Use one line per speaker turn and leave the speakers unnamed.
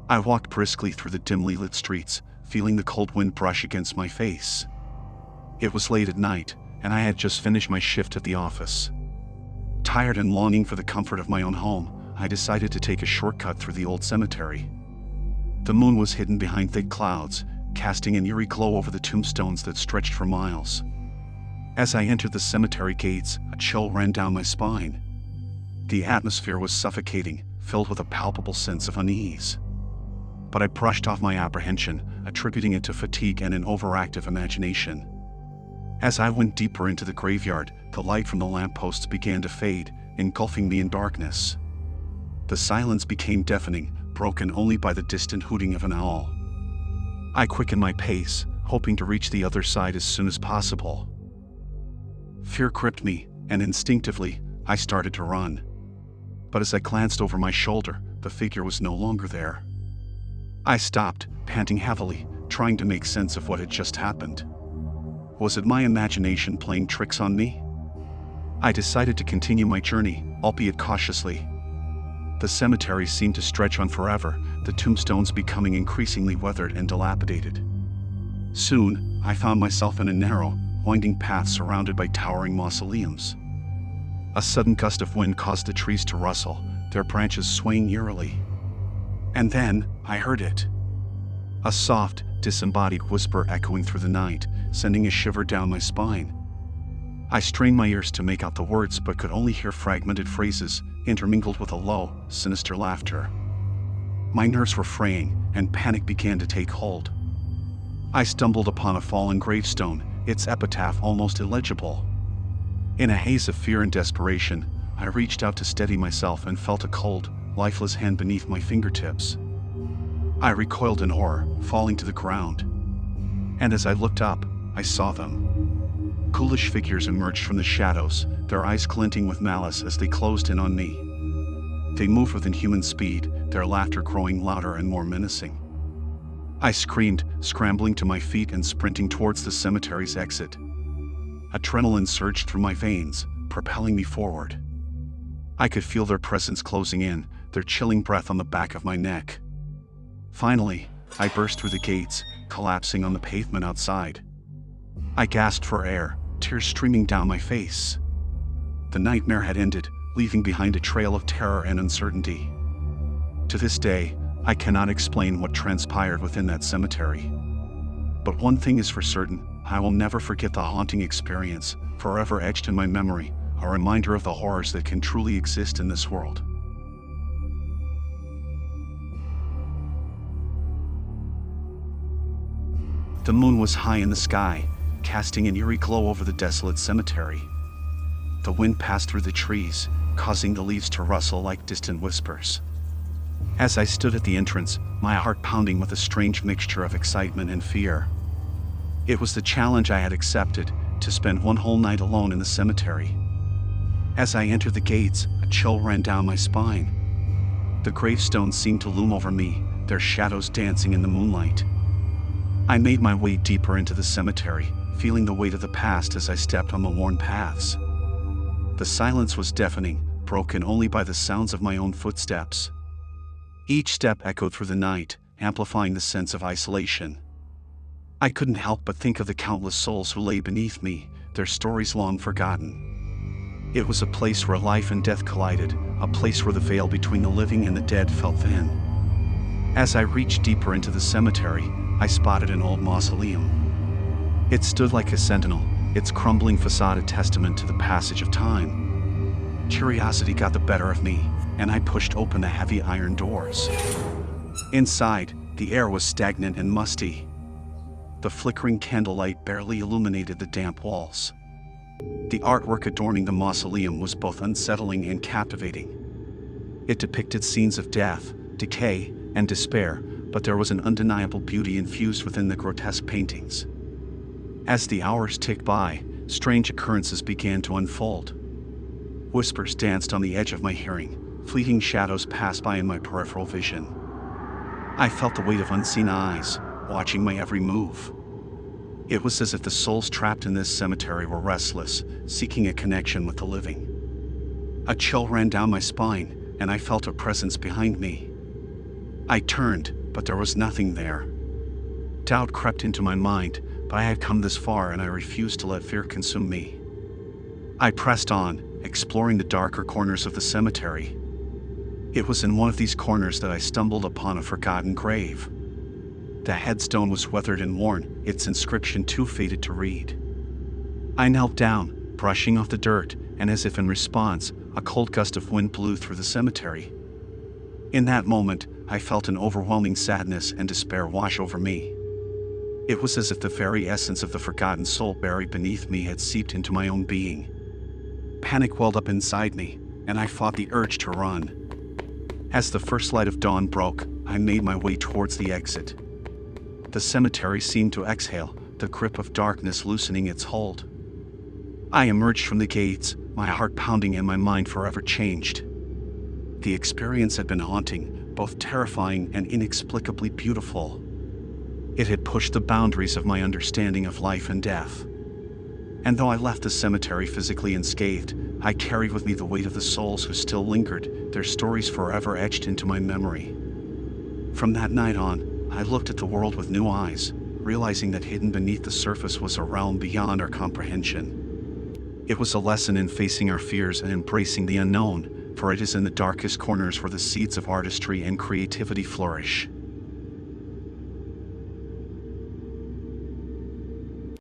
I walked briskly through the dimly lit streets, feeling the cold wind brush against my face. It was late at night, and I had just finished my shift at the office. Tired and longing for the comfort of my own home, I decided to take a shortcut through the old cemetery. The moon was hidden behind thick clouds, casting an eerie glow over the tombstones that stretched for miles. As I entered the cemetery gates, a chill ran down my spine. The atmosphere was suffocating, filled with a palpable sense of unease. But I brushed off my apprehension, attributing it to fatigue and an overactive imagination. As I went deeper into the graveyard, the light from the lampposts began to fade, engulfing me in darkness. The silence became deafening, broken only by the distant hooting of an owl. I quickened my pace, hoping to reach the other side as soon as possible. Fear gripped me, and instinctively, I started to run. But as I glanced over my shoulder, the figure was no longer there. I stopped, panting heavily, trying to make sense of what had just happened. Was it my imagination playing tricks on me? I decided to continue my journey, albeit cautiously. The cemetery seemed to stretch on forever, the tombstones becoming increasingly weathered and dilapidated. Soon, I found myself in a narrow, winding path surrounded by towering mausoleums. A sudden gust of wind caused the trees to rustle, their branches swaying eerily. And then, I heard it. A soft, disembodied whisper echoing through the night, sending a shiver down my spine. I strained my ears to make out the words but could only hear fragmented phrases, intermingled with a low, sinister laughter. My nerves were fraying, and panic began to take hold. I stumbled upon a fallen gravestone, its epitaph almost illegible. In a haze of fear and desperation, I reached out to steady myself and felt a cold, lifeless hand beneath my fingertips. I recoiled in horror, falling to the ground. And as I looked up, I saw them. Ghoulish figures emerged from the shadows, their eyes glinting with malice as they closed in on me. They moved with inhuman speed, their laughter growing louder and more menacing. I screamed, scrambling to my feet and sprinting towards the cemetery's exit. Adrenaline surged through my veins, propelling me forward. I could feel their presence closing in, their chilling breath on the back of my neck. Finally, I burst through the gates, collapsing on the pavement outside. I gasped for air, tears streaming down my face. The nightmare had ended, leaving behind a trail of terror and uncertainty. To this day, I cannot explain what transpired within that cemetery. But one thing is for certain, I will never forget the haunting experience, forever etched in my memory, a reminder of the horrors that can truly exist in this world. The moon was high in the sky, casting an eerie glow over the desolate cemetery. The wind passed through the trees, causing the leaves to rustle like distant whispers. As I stood at the entrance, my heart pounding with a strange mixture of excitement and fear. It was the challenge I had accepted, to spend one whole night alone in the cemetery. As I entered the gates, a chill ran down my spine. The gravestones seemed to loom over me, their shadows dancing in the moonlight. I made my way deeper into the cemetery, feeling the weight of the past as I stepped on the worn paths. The silence was deafening, broken only by the sounds of my own footsteps. Each step echoed through the night, amplifying the sense of isolation. I couldn't help but think of the countless souls who lay beneath me, their stories long forgotten. It was a place where life and death collided, a place where the veil between the living and the dead fell thin. As I reached deeper into the cemetery, I spotted an old mausoleum. It stood like a sentinel, its crumbling facade a testament to the passage of time. Curiosity got the better of me, and I pushed open the heavy iron doors. Inside, the air was stagnant and musty. The flickering candlelight barely illuminated the damp walls. The artwork adorning the mausoleum was both unsettling and captivating. It depicted scenes of death, decay, and despair, but there was an undeniable beauty infused within the grotesque paintings. As the hours ticked by, strange occurrences began to unfold. Whispers danced on the edge of my hearing, fleeting shadows passed by in my peripheral vision. I felt the weight of unseen eyes, watching my every move. It was as if the souls trapped in this cemetery were restless, seeking a connection with the living. A chill ran down my spine, and I felt a presence behind me. I turned, but there was nothing there. Doubt crept into my mind, but I had come this far and I refused to let fear consume me. I pressed on, exploring the darker corners of the cemetery. It was in one of these corners that I stumbled upon a forgotten grave. The headstone was weathered and worn, its inscription too faded to read. I knelt down, brushing off the dirt, and as if in response, a cold gust of wind blew through the cemetery. In that moment, I felt an overwhelming sadness and despair wash over me. It was as if the very essence of the forgotten soul buried beneath me had seeped into my own being. Panic welled up inside me, and I fought the urge to run. As the first light of dawn broke, I made my way towards the exit. The cemetery seemed to exhale, the grip of darkness loosening its hold. I emerged from the gates, my heart pounding and my mind forever changed. The experience had been haunting, both terrifying and inexplicably beautiful. It had pushed the boundaries of my understanding of life and death. And though I left the cemetery physically unscathed, I carried with me the weight of the souls who still lingered, their stories forever etched into my memory. From that night on, I looked at the world with new eyes, realizing that hidden beneath the surface was a realm beyond our comprehension. It was a lesson in facing our fears and embracing the unknown, for it is in the darkest corners where the seeds of artistry and creativity flourish.